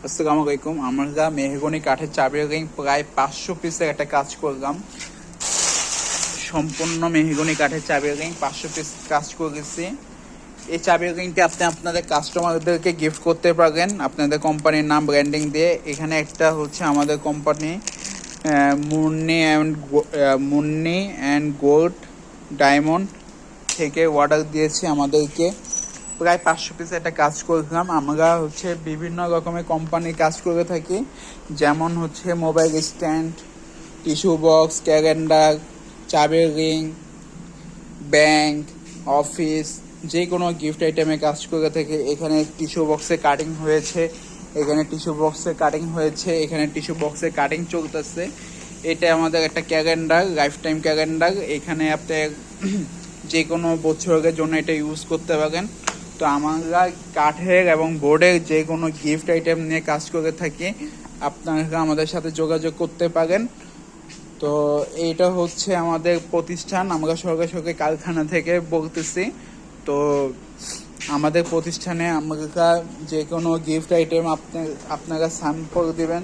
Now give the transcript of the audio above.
আসসালামু আলাইকুম। আমরা মেহগনি কাঠের চাবির রিং প্রায় 500 পিসের একটা কাজ করলাম। সম্পূর্ণ মেহগনি কাঠের চাবির রিং 500 পিস কাজ করেছি। এই চাবির রিংটি আপনি আপনাদের কাস্টমারদেরকে গিফট করতে পারেন আপনাদের কোম্পানির নাম ব্র্যান্ডিং দিয়ে। এখানে একটা হচ্ছে আমাদের company Munni and gold diamond থেকে অর্ডার দিয়েছে আমাদেরকে। প্রায় 500 পিসে একটা কাজ করলাম। আমরা হচ্ছে বিভিন্ন রকমের কোম্পানির কাজ করে থাকি, যেমন হচ্ছে mobile stand, tissue box, calendar, চাবির রিং, ব্যাংক, অফিস, যে কোনো গিফট আইটেমে কাজ করে থাকি। এখানে টিস্যু বক্সে কাটিং হয়েছে, এখানে টিস্যু বক্সে কাটিং হয়েছে, এখানে টিস্যু বক্সে কাটিং চলতেছে। এটা আমাদের একটা ক্যালেন্ডার, লাইফ টাইম ক্যালেন্ডার। এখানে আপনি যে কোনো বছরের জন্য এটা ইউজ করতে পারেন। তো আমরা কাঠের এবং বোর্ডের যে কোনো গিফট আইটেম নিয়ে কাজ করে থাকি, আপনারা আমাদের সাথে যোগাযোগ করতে পারেন। তো এইটা হচ্ছে আমাদের প্রতিষ্ঠান, আমরা সরকারি কারখানা থেকে বলতেছি। তো আমাদের প্রতিষ্ঠানে আমরা যে কোনো গিফট আইটেম আপনারা স্যাম্পল দিবেন,